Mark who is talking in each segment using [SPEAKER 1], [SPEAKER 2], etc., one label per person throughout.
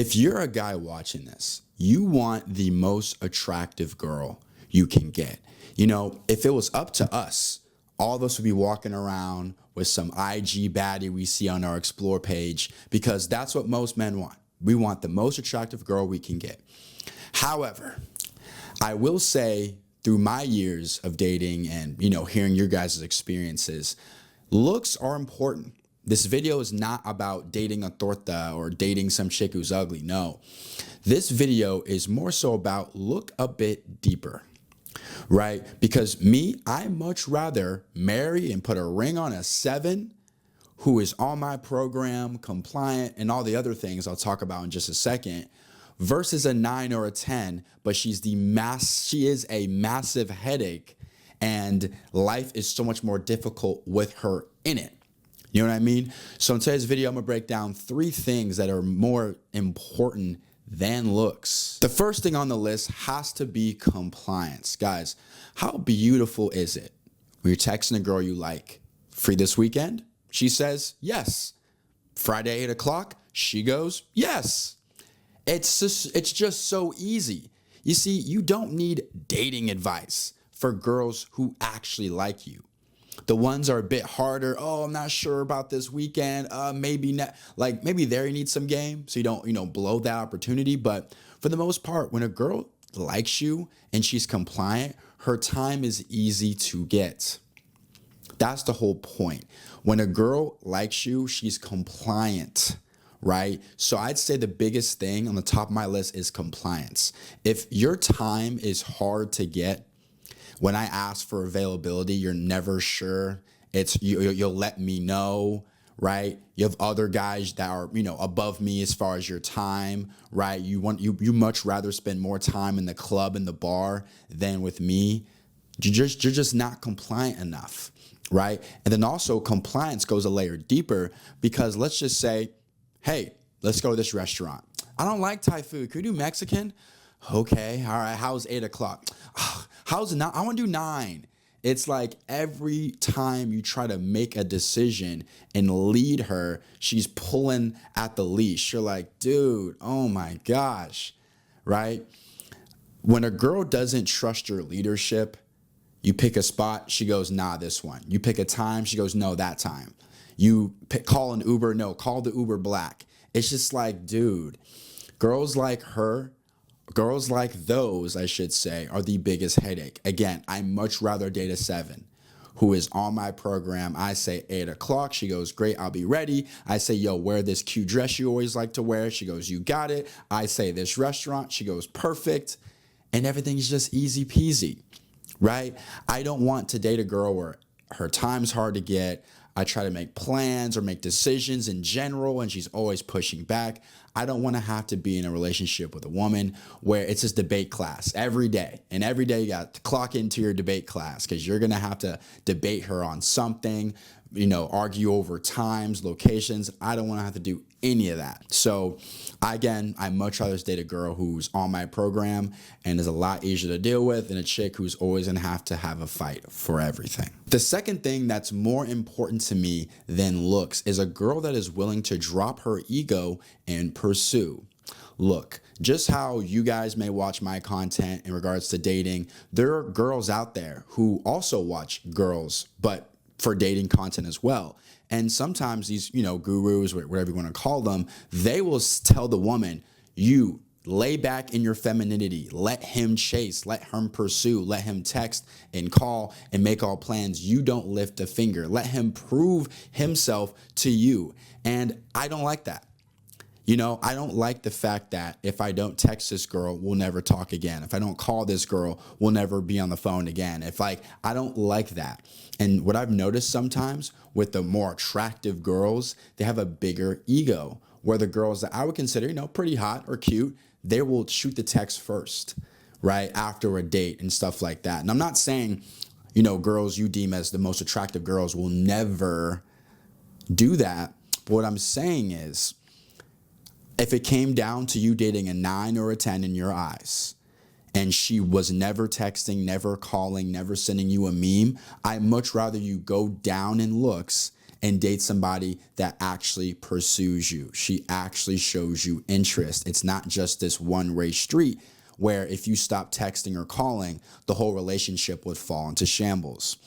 [SPEAKER 1] If you're a guy watching this, you want the most attractive girl you can get. You know, if it was up to us, all of us would be walking around with some IG baddie we see on our Explore page, because that's what most men want. We want the most attractive girl we can get. However, I will say through my years of dating and, hearing your guys' experiences, looks are important. This video is not about dating a torta or dating some chick who's ugly. No, this video is more so about look a bit deeper, right? Because I much rather marry and put a ring on a 7 who is on my program, compliant, and all the other things I'll talk about in just a second, versus a 9 or a 10, but she is a massive headache, and life is so much more difficult with her in it. You know what I mean? So in today's video, I'm gonna break down 3 things that are more important than looks. The first thing on the list has to be compliance. Guys, how beautiful is it when you're texting a girl you like, free this weekend? She says, yes. Friday, 8 o'clock, she goes, yes. It's just so easy. You see, you don't need dating advice for girls who actually like you. The ones are a bit harder. Oh, I'm not sure about this weekend. Maybe not. Like maybe there you need some game so you don't, blow that opportunity. But for the most part, when a girl likes you and she's compliant, her time is easy to get. That's the whole point. When a girl likes you, she's compliant, right? So I'd say the biggest thing on the top of my list is compliance. If your time is hard to get, when I ask for availability, you're never sure. You'll let me know, right? You have other guys that are, above me as far as your time, right? You much rather spend more time in the club and the bar than with me. You're just not compliant enough, right? And then also compliance goes a layer deeper, because let's just say, hey, let's go to this restaurant. I don't like Thai food. Can we do Mexican? Okay, all right. How's 8 o'clock? How's 9? I want to do 9. It's like every time you try to make a decision and lead her, she's pulling at the leash. You're like, dude, oh my gosh, right? When a girl doesn't trust your leadership, you pick a spot, she goes, nah, this one. You pick a time, she goes, no, that time. You call an Uber, no, call the Uber Black. It's just like, dude, girls like those, I should say, are the biggest headache. Again, I much rather date a 7 who is on my program. I say 8 o'clock. She goes, great, I'll be ready. I say, yo, wear this cute dress you always like to wear. She goes, you got it. I say this restaurant. She goes, perfect. And everything's just easy peasy, right? I don't want to date a girl where her time's hard to get. I try to make plans or make decisions in general, and she's always pushing back. I don't want to have to be in a relationship with a woman where it's just debate class every day. And every day you got to clock into your debate class because you're going to have to debate her on something, argue over times, locations. I don't want to have to do any of that. So again, I much rather date a girl who's on my program and is a lot easier to deal with than a chick who's always going to have a fight for everything. The second thing that's more important to me than looks is a girl that is willing to drop her ego and pursue. Look, just how you guys may watch my content in regards to dating, there are girls out there who also watch girls, but for dating content as well. And sometimes these, gurus, whatever you want to call them, they will tell the woman, you lay back in your femininity, let him chase, let him pursue, let him text and call and make all plans. You don't lift a finger. Let him prove himself to you. And I don't like that. I don't like the fact that if I don't text this girl, we'll never talk again. If I don't call this girl, we'll never be on the phone again. I don't like that. And what I've noticed sometimes with the more attractive girls, they have a bigger ego, where the girls that I would consider, pretty hot or cute, they will shoot the text first, right? After a date and stuff like that. And I'm not saying, girls you deem as the most attractive girls will never do that. But what I'm saying is, if it came down to you dating a 9 or a 10 in your eyes, and she was never texting, never calling, never sending you a meme, I'd much rather you go down in looks and date somebody that actually pursues you. She actually shows you interest. It's not just this one-way street where if you stop texting or calling, the whole relationship would fall into shambles.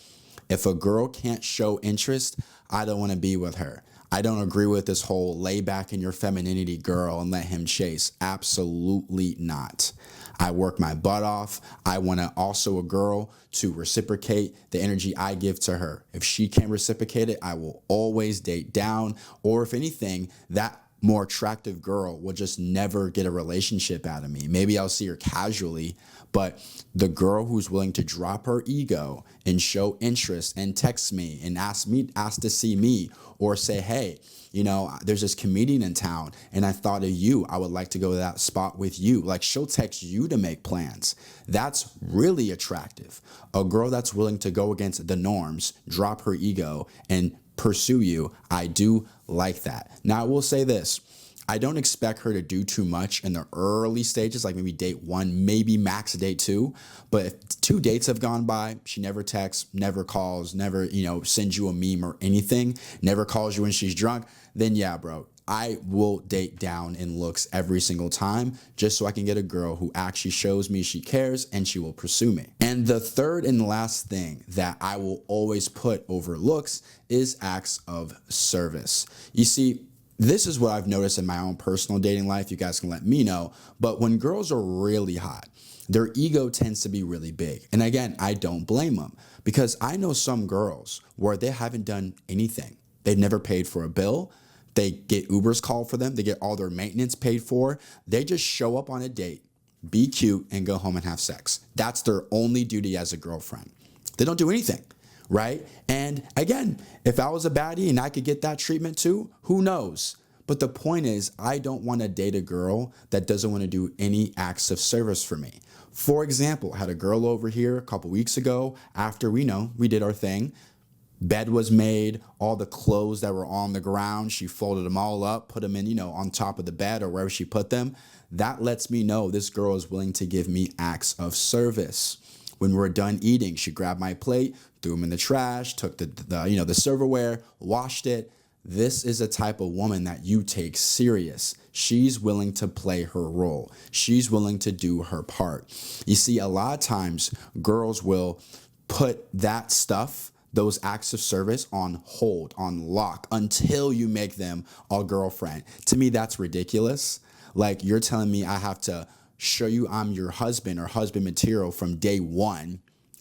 [SPEAKER 1] If a girl can't show interest, I don't want to be with her. I don't agree with this whole lay back in your femininity girl and let him chase. Absolutely not. I work my butt off. I want also a girl to reciprocate the energy I give to her. If she can't reciprocate it, I will always date down. Or if anything, that more attractive girl will just never get a relationship out of me. Maybe I'll see her casually, but the girl who's willing to drop her ego and show interest and text me and ask to see me, or say, hey, there's this comedian in town and I thought of you. I would like to go to that spot with you. Like, she'll text you to make plans. That's really attractive. A girl that's willing to go against the norms, drop her ego, and pursue you. I do like that. Now, I will say this. I don't expect her to do too much in the early stages, like maybe date 1, maybe max date 2. But if 2 dates have gone by, she never texts, never calls, never, sends you a meme or anything, never calls you when she's drunk, then yeah, bro, I will date down in looks every single time just so I can get a girl who actually shows me she cares and she will pursue me. And the third and last thing that I will always put over looks is acts of service. You see, this is what I've noticed in my own personal dating life. You guys can let me know. But when girls are really hot, their ego tends to be really big. And again, I don't blame them, because I know some girls where they haven't done anything. They've never paid for a bill. They get Ubers called for them. They get all their maintenance paid for. They just show up on a date, be cute, and go home and have sex. That's their only duty as a girlfriend. They don't do anything, right? And again, if I was a baddie and I could get that treatment too, who knows? But the point is, I don't want to date a girl that doesn't want to do any acts of service for me. For example, I had a girl over here a couple weeks ago after we did our thing. Bed was made, all the clothes that were on the ground, she folded them all up, put them in, on top of the bed or wherever she put them. That lets me know this girl is willing to give me acts of service. When we're done eating, she grabbed my plate, threw them in the trash, took the silverware, washed it. This is a type of woman that you take serious. She's willing to play her role. She's willing to do her part. You see, a lot of times girls will put that stuff, those acts of service, on hold, on lock, until you make them a girlfriend. To me, that's ridiculous. Like, you're telling me I have to show you I'm your husband or husband material from day one,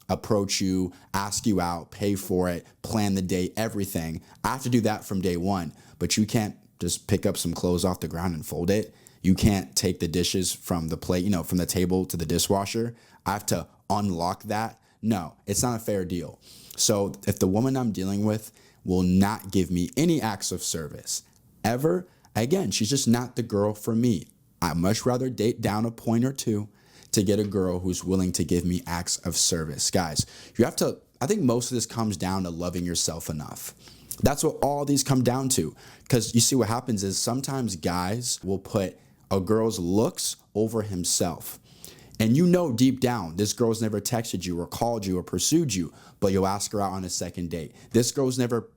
[SPEAKER 1] approach you, ask you out, pay for it, plan the date, everything. I have to do that from day one, but you can't just pick up some clothes off the ground and fold it. You can't take the dishes from the plate, from the table to the dishwasher. I have to unlock that. No, it's not a fair deal. So if the woman I'm dealing with will not give me any acts of service ever, again, she's just not the girl for me. I'd much rather date down a point or two to get a girl who's willing to give me acts of service. Guys, I think most of this comes down to loving yourself enough. That's what all these come down to. Because you see, what happens is sometimes guys will put a girl's looks over himself. And deep down, this girl's never texted you or called you or pursued you, but you'll ask her out on a second date. This girl's never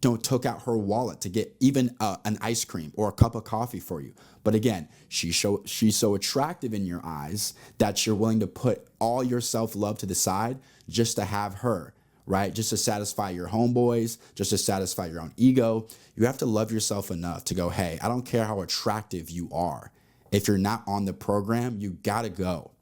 [SPEAKER 1] took out her wallet to get even an ice cream or a cup of coffee for you. But again, she's so attractive in your eyes that you're willing to put all your self-love to the side just to have her, right? Just to satisfy your homeboys, just to satisfy your own ego. You have to love yourself enough to go, hey, I don't care how attractive you are. If you're not on the program, you gotta go.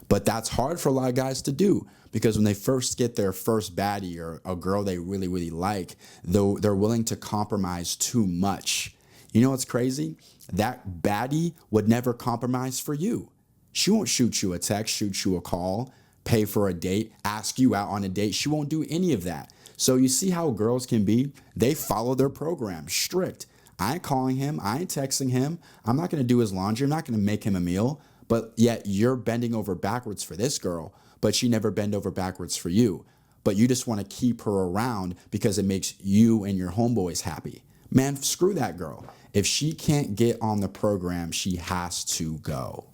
[SPEAKER 1] But that's hard for a lot of guys to do, because when they first get their first baddie or a girl they really, really like, they're willing to compromise too much. You know what's crazy? That baddie would never compromise for you. She won't shoot you a text, shoot you a call, pay for a date, ask you out on a date. She won't do any of that. So you see how girls can be? They follow their program, strict. I ain't calling him. I ain't texting him. I'm not going to do his laundry. I'm not going to make him a meal. But yet you're bending over backwards for this girl, but she never bend over backwards for you. But you just want to keep her around because it makes you and your homeboys happy. Man, screw that girl. If she can't get on the program, she has to go.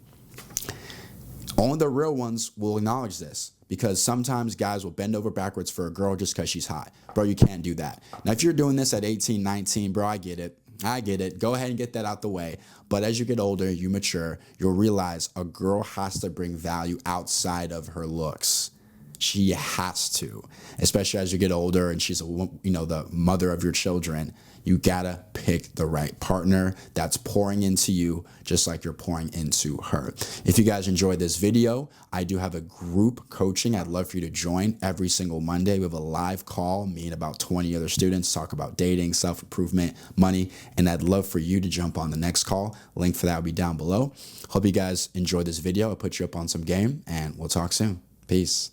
[SPEAKER 1] Only the real ones will acknowledge this, because sometimes guys will bend over backwards for a girl just because she's hot. Bro, you can't do that. Now, if you're doing this at 18, 19, bro, I get it. I get it. Go ahead and get that out the way. But as you get older, you mature, you'll realize a girl has to bring value outside of her looks. She has to, especially as you get older and she's the mother of your children. You gotta pick the right partner that's pouring into you just like you're pouring into her. If you guys enjoyed this video, I do have a group coaching I'd love for you to join every single Monday. We have a live call, me and about 20 other students, talk about dating, self-improvement, money, and I'd love for you to jump on the next call. Link for that will be down below. Hope you guys enjoyed this video. I'll put you up on some game, and we'll talk soon. Peace.